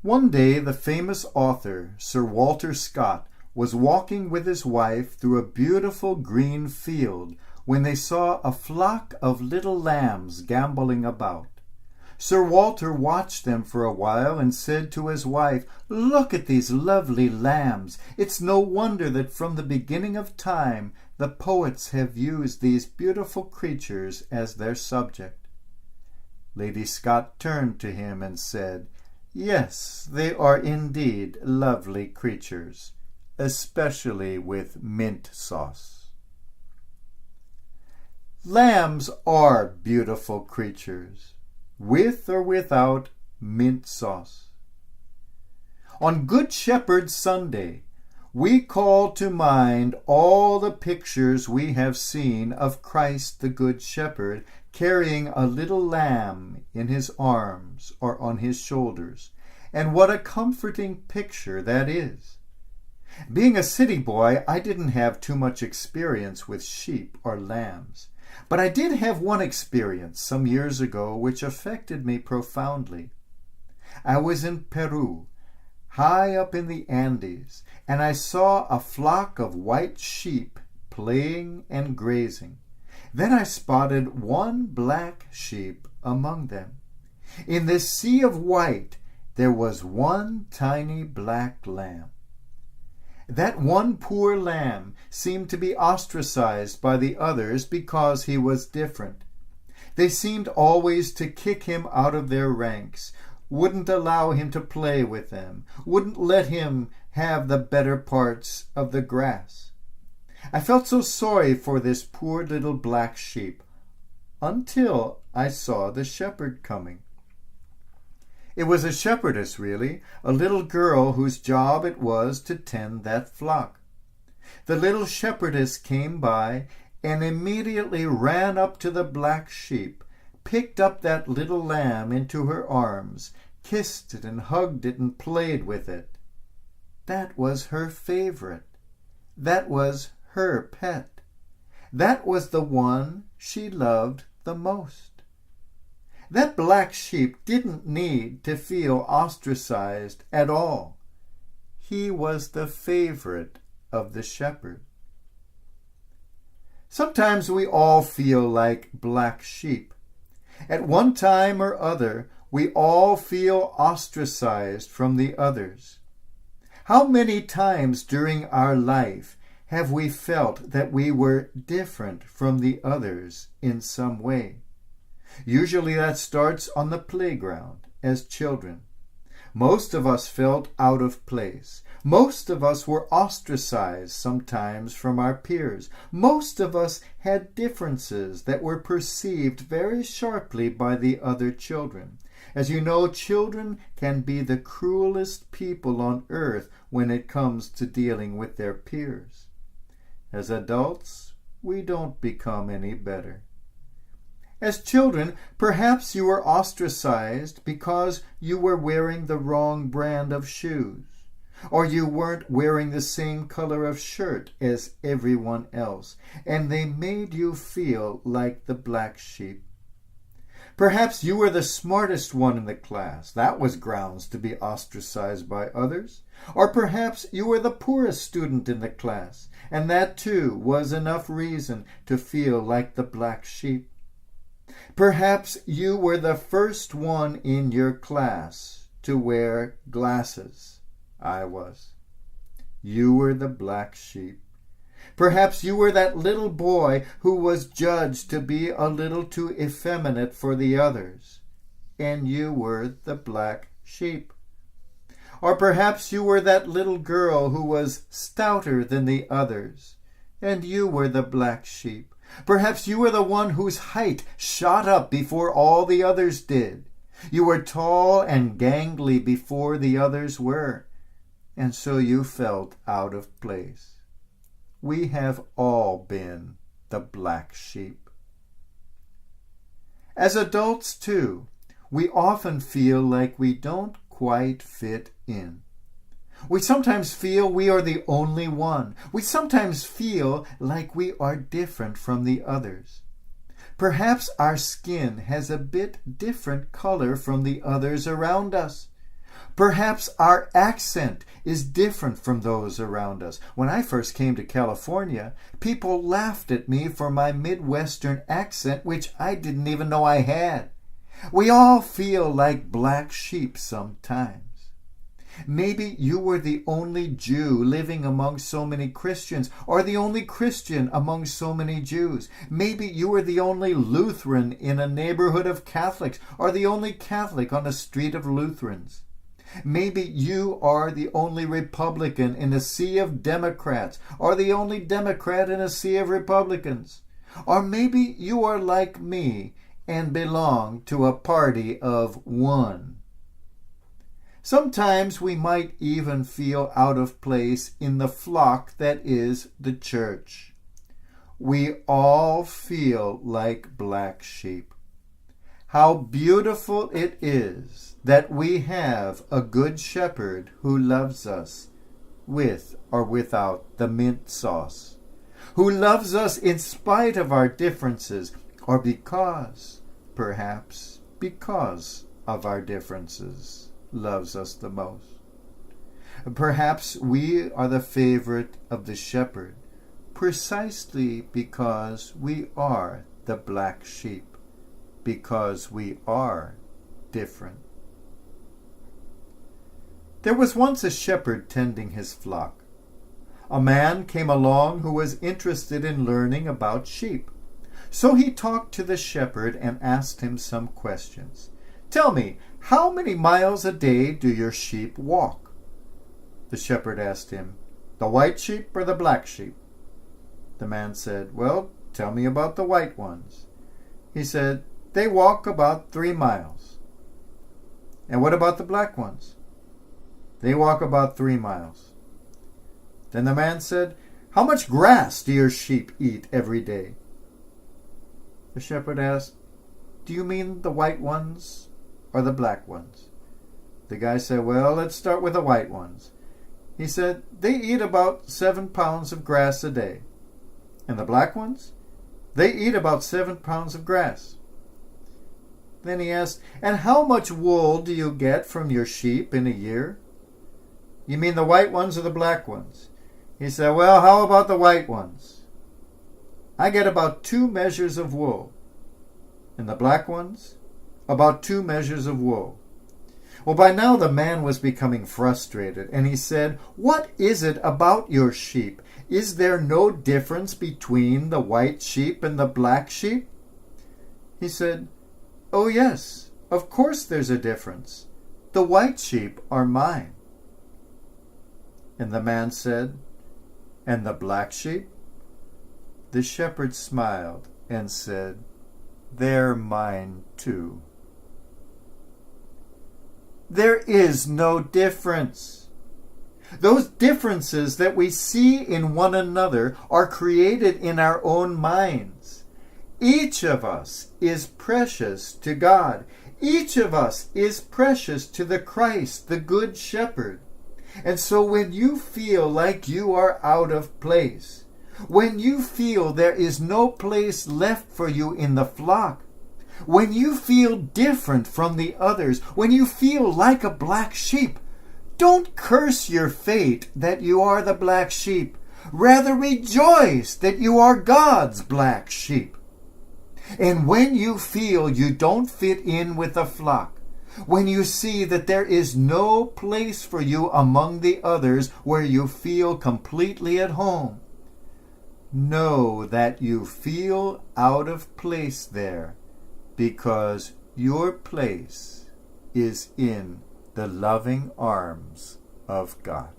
One day the famous author, Sir Walter Scott, was walking with his wife through a beautiful green field when they saw a flock of little lambs gambolling about. Sir Walter watched them for a while and said to his wife, "Look at these lovely lambs. It's no wonder that from the beginning of time the poets have used these beautiful creatures as their subject." Lady Scott turned to him and said, "Yes, they are indeed lovely creatures, especially with mint sauce." Lambs are beautiful creatures, with or without mint sauce. On Good Shepherd Sunday, we call to mind all the pictures we have seen of Christ the Good Shepherd carrying a little lamb in his arms or on his shoulders, and what a comforting picture that is. Being a city boy, I didn't have too much experience with sheep or lambs, but I did have one experience some years ago which affected me profoundly. I was in Peru, high up in the Andes, and I saw a flock of white sheep playing and grazing. Then I spotted one black sheep among them. In this sea of white, there was one tiny black lamb. That one poor lamb seemed to be ostracized by the others because he was different. They seemed always to kick him out of their ranks, wouldn't allow him to play with them, wouldn't let him have the better parts of the grass. I felt so sorry for this poor little black sheep until I saw the shepherd coming. It was a shepherdess, really, a little girl whose job it was to tend that flock. The little shepherdess came by and immediately ran up to the black sheep, picked up that little lamb into her arms, kissed it and hugged it and played with it. That was her favorite. That was her pet. That was the one she loved the most. That black sheep didn't need to feel ostracized at all. He was the favorite of the shepherd. Sometimes we all feel like black sheep. At one time or other, we all feel ostracized from the others. How many times during our life have we felt that we were different from the others in some way? Usually that starts on the playground as children. Most of us felt out of place. Most of us were ostracized sometimes from our peers. Most of us had differences that were perceived very sharply by the other children. As you know, children can be the cruelest people on earth when it comes to dealing with their peers. As adults, we don't become any better. As children, perhaps you were ostracized because you were wearing the wrong brand of shoes, or you weren't wearing the same color of shirt as everyone else, and they made you feel like the black sheep. Perhaps you were the smartest one in the class. That was grounds to be ostracized by others. Or perhaps you were the poorest student in the class, and that too was enough reason to feel like the black sheep. Perhaps you were the first one in your class to wear glasses. I was. You were the black sheep. Perhaps you were that little boy who was judged to be a little too effeminate for the others, and you were the black sheep. Or perhaps you were that little girl who was stouter than the others, and you were the black sheep. Perhaps you were the one whose height shot up before all the others did. You were tall and gangly before the others were, and so you felt out of place. We have all been the black sheep. As adults, too, we often feel like we don't quite fit in. We sometimes feel we are the only one. We sometimes feel like we are different from the others. Perhaps our skin has a bit different color from the others around us. Perhaps our accent is different from those around us. When I first came to California, people laughed at me for my Midwestern accent, which I didn't even know I had. We all feel like black sheep sometimes. Maybe you were the only Jew living among so many Christians, or the only Christian among so many Jews. Maybe you were the only Lutheran in a neighborhood of Catholics, or the only Catholic on a street of Lutherans. Maybe you are the only Republican in a sea of Democrats, or the only Democrat in a sea of Republicans. Or maybe you are like me and belong to a party of one. Sometimes we might even feel out of place in the flock that is the church. We all feel like black sheep. How beautiful it is that we have a good shepherd who loves us with or without the mint sauce, who loves us in spite of our differences, or perhaps because of our differences, loves us the most. Perhaps we are the favorite of the shepherd precisely because we are the black sheep, because we are different. There was once a shepherd tending his flock. A man came along who was interested in learning about sheep. So he talked to the shepherd and asked him some questions. "Tell me, how many miles a day do your sheep walk?" The shepherd asked him, "The white sheep or the black sheep?" The man said, "Well, tell me about the white ones." He said, "They walk about 3 miles. "And what about the black ones?" "They walk about 3 miles. Then the man said, "How much grass do your sheep eat every day?" The shepherd asked, "Do you mean the white ones or the black ones?" The guy said, "Well, let's start with the white ones." He said, "They eat about 7 pounds of grass a day." "And the black ones?" "They eat about 7 pounds of grass." Then he asked, "And how much wool do you get from your sheep in a year?" "You mean the white ones or the black ones?" He said, "Well, how about the white ones?" "I get about 2 measures of wool." "And the black ones?" "About 2 measures of wool." Well, by now the man was becoming frustrated, and he said, "What is it about your sheep? Is there no difference between the white sheep and the black sheep?" He said, "Oh yes, of course there's a difference. The white sheep are mine." And the man said, "And the black sheep?" The shepherd smiled and said, "They're mine too." There is no difference. Those differences that we see in one another are created in our own minds. Each of us is precious to God. Each of us is precious to the Christ, the Good Shepherd. And so when you feel like you are out of place, when you feel there is no place left for you in the flock, when you feel different from the others, when you feel like a black sheep, don't curse your fate that you are the black sheep. Rather rejoice that you are God's black sheep. And when you feel you don't fit in with the flock, when you see that there is no place for you among the others where you feel completely at home, know that you feel out of place there because your place is in the loving arms of God.